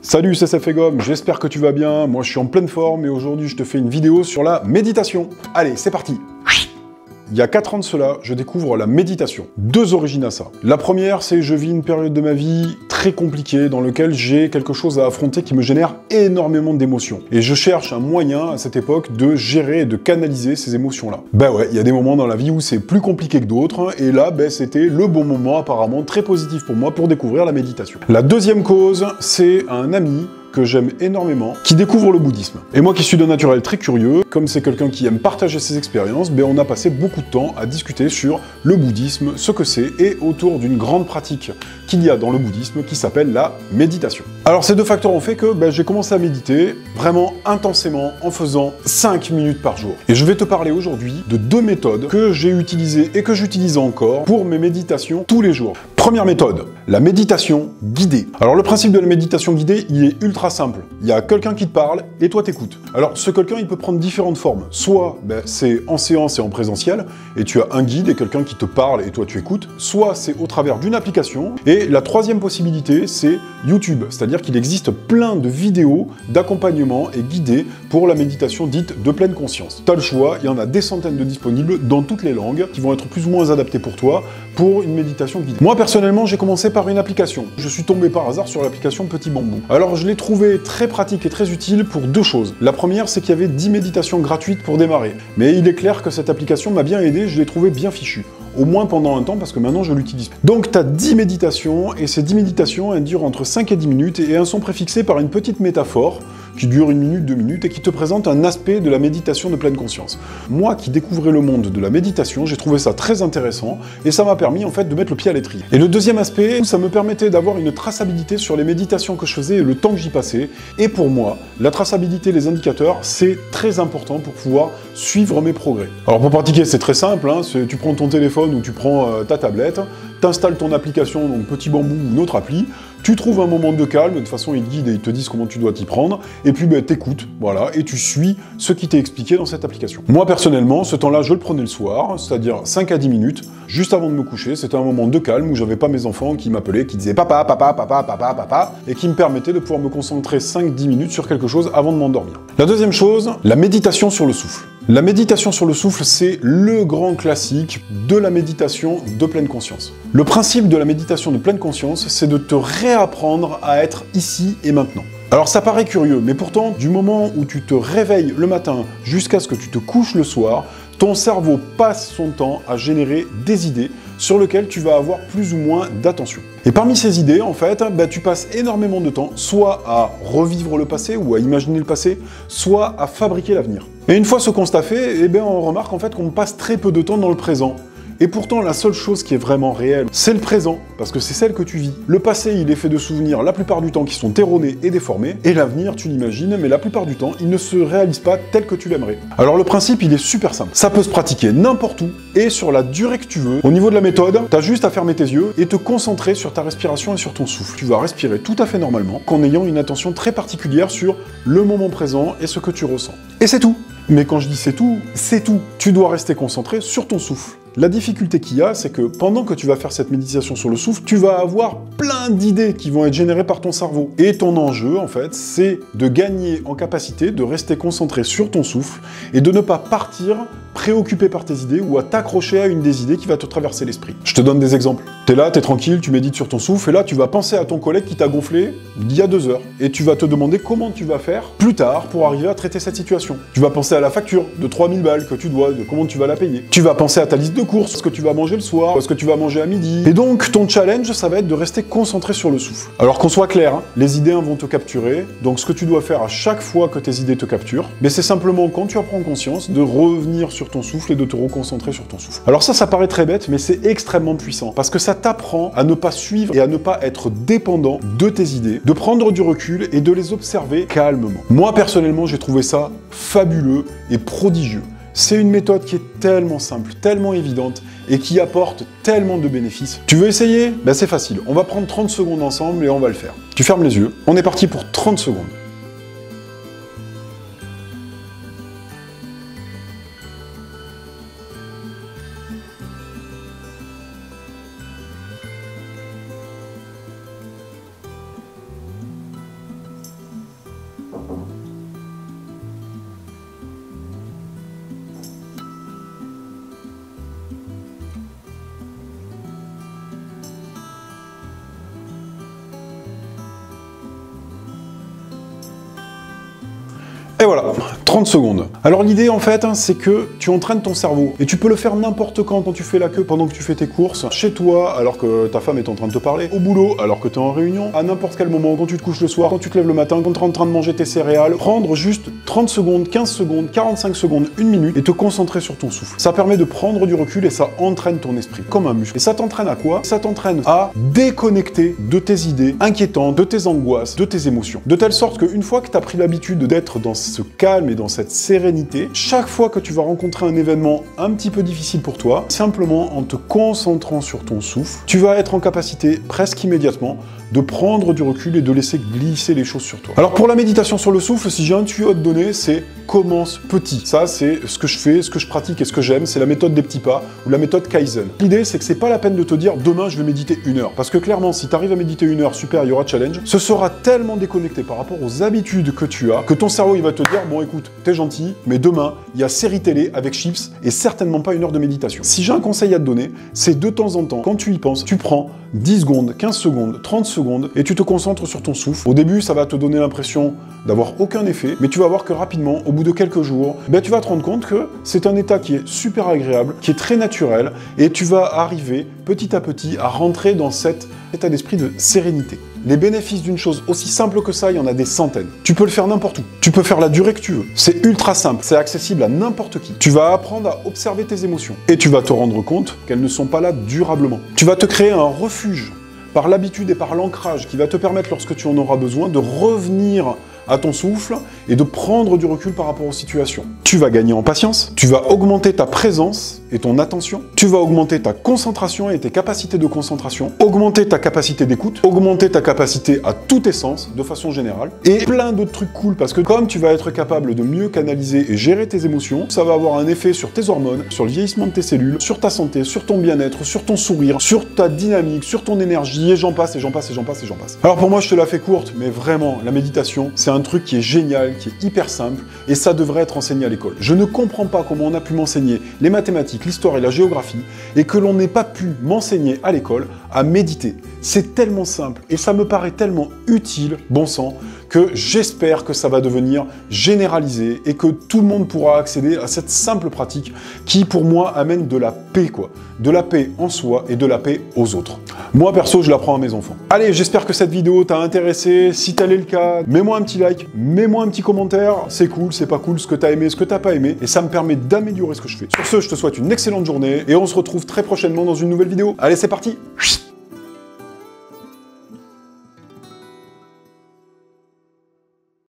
Salut, c'est Sefegom, j'espère que tu vas bien, moi je suis en pleine forme et aujourd'hui je te fais une vidéo sur la méditation. Allez, c'est parti. Il y a 4 ans de cela, je découvre la méditation. 2 origines à ça. La première, c'est que je vis une période de ma vie très compliquée dans laquelle j'ai quelque chose à affronter qui me génère énormément d'émotions. Et je cherche un moyen à cette époque de gérer et de canaliser ces émotions-là. Ben ouais, il y a des moments dans la vie où c'est plus compliqué que d'autres, et là, c'était le bon moment apparemment très positif pour moi pour découvrir la méditation. La deuxième cause, c'est un ami que j'aime énormément, qui découvre le bouddhisme. Et moi qui suis de naturel très curieux, comme c'est quelqu'un qui aime partager ses expériences, on a passé beaucoup de temps à discuter sur le bouddhisme, ce que c'est, et autour d'une grande pratique qu'il y a dans le bouddhisme qui s'appelle la méditation. Alors ces 2 facteurs ont fait que j'ai commencé à méditer vraiment intensément en faisant 5 minutes par jour. Et je vais te parler aujourd'hui de 2 méthodes que j'ai utilisées et que j'utilise encore pour mes méditations tous les jours. Première méthode, la méditation guidée. Alors le principe de la méditation guidée, il est ultra simple. Il y a quelqu'un qui te parle et toi t'écoutes. Alors ce quelqu'un, il peut prendre différentes formes. Soit c'est en séance et en présentiel, et tu as un guide et quelqu'un qui te parle et toi tu écoutes. Soit c'est au travers d'une application. Et la troisième possibilité, c'est YouTube. C'est-à-dire qu'il existe plein de vidéos d'accompagnement et guidées pour la méditation dite de pleine conscience. Tu as le choix, il y en a des centaines de disponibles dans toutes les langues qui vont être plus ou moins adaptées pour toi pour une méditation guidée. Moi personnellement, j'ai commencé par une application. Je suis tombé par hasard sur l'application Petit Bambou. Alors je l'ai trouvé très pratique et très utile pour 2 choses. La première, c'est qu'il y avait 10 méditations gratuites pour démarrer. Mais il est clair que cette application m'a bien aidé, je l'ai trouvé bien fichu. Au moins pendant un temps, parce que maintenant je l'utilise. Donc tu as 10 méditations, et ces 10 méditations, elles durent entre 5 et 10 minutes, et elles sont préfixées par une petite métaphore, qui dure 1 minute, 2 minutes, et qui te présente un aspect de la méditation de pleine conscience. Moi qui découvrais le monde de la méditation, j'ai trouvé ça très intéressant, et ça m'a permis en fait de mettre le pied à l'étrier. Et le deuxième aspect, ça me permettait d'avoir une traçabilité sur les méditations que je faisais et le temps que j'y passais. Et pour moi, la traçabilité, les indicateurs, c'est très important pour pouvoir suivre mes progrès. Alors pour pratiquer, c'est très simple, tu prends ton téléphone ou tu prends ta tablette, t'installes ton application, donc Petit Bambou ou une autre appli, tu trouves un moment de calme, de toute façon ils te guident et ils te disent comment tu dois t'y prendre, et puis t'écoutes, voilà, et tu suis ce qui t'est expliqué dans cette application. Moi personnellement, ce temps-là, je le prenais le soir, c'est-à-dire 5 à 10 minutes, juste avant de me coucher, c'était un moment de calme où j'avais pas mes enfants qui m'appelaient, qui disaient papa, papa, papa, papa, papa, et qui me permettaient de pouvoir me concentrer 5-10 minutes sur quelque chose avant de m'endormir. La deuxième chose, la méditation sur le souffle. La méditation sur le souffle, c'est le grand classique de la méditation de pleine conscience. Le principe de la méditation de pleine conscience, c'est de te réapprendre à être ici et maintenant. Alors ça paraît curieux, mais pourtant, du moment où tu te réveilles le matin jusqu'à ce que tu te couches le soir, ton cerveau passe son temps à générer des idées sur lesquelles tu vas avoir plus ou moins d'attention. Et parmi ces idées, en fait, tu passes énormément de temps soit à revivre le passé ou à imaginer le passé, soit à fabriquer l'avenir. Et une fois ce constat fait, on remarque en fait qu'on passe très peu de temps dans le présent. Et pourtant, la seule chose qui est vraiment réelle, c'est le présent, parce que c'est celle que tu vis. Le passé, il est fait de souvenirs la plupart du temps qui sont erronés et déformés, et l'avenir, tu l'imagines, mais la plupart du temps, il ne se réalise pas tel que tu l'aimerais. Alors le principe, il est super simple. Ça peut se pratiquer n'importe où, et sur la durée que tu veux. Au niveau de la méthode, t'as juste à fermer tes yeux et te concentrer sur ta respiration et sur ton souffle. Tu vas respirer tout à fait normalement, qu'en ayant une attention très particulière sur le moment présent et ce que tu ressens. Et c'est tout. Mais quand je dis c'est tout, c'est tout. Tu dois rester concentré sur ton souffle. La difficulté qu'il y a, c'est que pendant que tu vas faire cette méditation sur le souffle, tu vas avoir plein d'idées qui vont être générées par ton cerveau. Et ton enjeu, en fait, c'est de gagner en capacité de rester concentré sur ton souffle et de ne pas partir préoccupé par tes idées ou à t'accrocher à une des idées qui va te traverser l'esprit. Je te donne des exemples. T'es là, t'es tranquille, tu médites sur ton souffle, et là, tu vas penser à ton collègue qui t'a gonflé il y a 2 heures. Et tu vas te demander comment tu vas faire plus tard pour arriver à traiter cette situation. Tu vas penser à la facture de 3000 balles que tu dois, de comment tu vas la payer. Tu vas penser à ta liste de courses, ce que tu vas manger le soir, ce que tu vas manger à midi. Et donc, ton challenge, ça va être de rester concentré sur le souffle. Alors qu'on soit clair, les idées vont te capturer, donc ce que tu dois faire à chaque fois que tes idées te capturent, c'est simplement, quand tu en prends conscience, de revenir sur ton souffle et de te reconcentrer sur ton souffle. Alors ça paraît très bête, mais c'est extrêmement puissant, parce que ça t'apprend à ne pas suivre et à ne pas être dépendant de tes idées, de prendre du recul et de les observer calmement. Moi, personnellement, j'ai trouvé ça fabuleux et prodigieux. C'est une méthode qui est tellement simple, tellement évidente, et qui apporte tellement de bénéfices. Tu veux essayer? C'est facile. On va prendre 30 secondes ensemble et on va le faire. Tu fermes les yeux. On est parti pour 30 secondes. Et voilà, 30 secondes. Alors l'idée en fait, c'est que tu entraînes ton cerveau. Et tu peux le faire n'importe quand tu fais la queue, pendant que tu fais tes courses, chez toi, alors que ta femme est en train de te parler, au boulot, alors que tu es en réunion, à n'importe quel moment, quand tu te couches le soir, quand tu te lèves le matin, quand tu es en train de manger tes céréales, prendre juste 30 secondes, 15 secondes, 45 secondes, 1 minute et te concentrer sur ton souffle. Ça permet de prendre du recul et ça entraîne ton esprit, comme un muscle. Et ça t'entraîne à quoi? Ça t'entraîne à déconnecter de tes idées inquiétantes, de tes angoisses, de tes émotions. De telle sorte qu'une fois que tu as pris l'habitude d'être dans ce calme et dans cette sérénité, chaque fois que tu vas rencontrer un événement un petit peu difficile pour toi, simplement en te concentrant sur ton souffle, tu vas être en capacité presque immédiatement de prendre du recul et de laisser glisser les choses sur toi. Alors pour la méditation sur le souffle, si j'ai un tuyau à te donner, c'est commence petit. Ça, c'est ce que je fais, ce que je pratique et ce que j'aime, c'est la méthode des petits pas ou la méthode Kaizen. L'idée, c'est que c'est pas la peine de te dire demain je vais méditer 1 heure. Parce que clairement, si tu arrives à méditer 1 heure, super, il y aura challenge, ce sera tellement déconnecté par rapport aux habitudes que tu as que ton cerveau il va te dire bon écoute, t'es gentil, mais demain, il y a série télé avec chips et certainement pas 1 heure de méditation. Si j'ai un conseil à te donner, c'est de temps en temps, quand tu y penses, tu prends 10 secondes, 15 secondes, 30 secondes et tu te concentres sur ton souffle. Au début, ça va te donner l'impression d'avoir aucun effet, mais tu vas voir que rapidement, au bout de quelques jours, tu vas te rendre compte que c'est un état qui est super agréable, qui est très naturel, et tu vas arriver petit à petit à rentrer dans cet état d'esprit de sérénité. Les bénéfices d'une chose aussi simple que ça, il y en a des centaines. Tu peux le faire n'importe où. Tu peux faire la durée que tu veux. C'est ultra simple, c'est accessible à n'importe qui. Tu vas apprendre à observer tes émotions, et tu vas te rendre compte qu'elles ne sont pas là durablement. Tu vas te créer un refuge par l'habitude et par l'ancrage qui va te permettre, lorsque tu en auras besoin, de revenir à ton souffle et de prendre du recul par rapport aux situations. Tu vas gagner en patience, tu vas augmenter ta présence et ton attention, tu vas augmenter ta concentration et tes capacités de concentration, augmenter ta capacité d'écoute, augmenter ta capacité à tous tes sens de façon générale, et plein d'autres trucs cool parce que comme tu vas être capable de mieux canaliser et gérer tes émotions, ça va avoir un effet sur tes hormones, sur le vieillissement de tes cellules, sur ta santé, sur ton bien-être, sur ton sourire, sur ta dynamique, sur ton énergie, et j'en passe, et j'en passe, et j'en passe, et j'en passe. Alors pour moi, je te la fais courte, mais vraiment, la méditation, c'est un truc qui est génial, qui est hyper simple, et ça devrait être enseigné à l'école. Je ne comprends pas comment on a pu m'enseigner les mathématiques, l'histoire et la géographie, et que l'on n'ait pas pu m'enseigner à l'école à méditer. C'est tellement simple, et ça me paraît tellement utile, bon sang, que j'espère que ça va devenir généralisé, et que tout le monde pourra accéder à cette simple pratique, qui pour moi amène de la paix, quoi. De la paix en soi, et de la paix aux autres. Moi, perso, je l'apprends à mes enfants. Allez, j'espère que cette vidéo t'a intéressé. Si tel est le cas, mets-moi un petit like, mets-moi un petit commentaire. C'est cool, c'est pas cool, ce que t'as aimé, ce que t'as pas aimé. Et ça me permet d'améliorer ce que je fais. Sur ce, je te souhaite une excellente journée et on se retrouve très prochainement dans une nouvelle vidéo. Allez, c'est parti!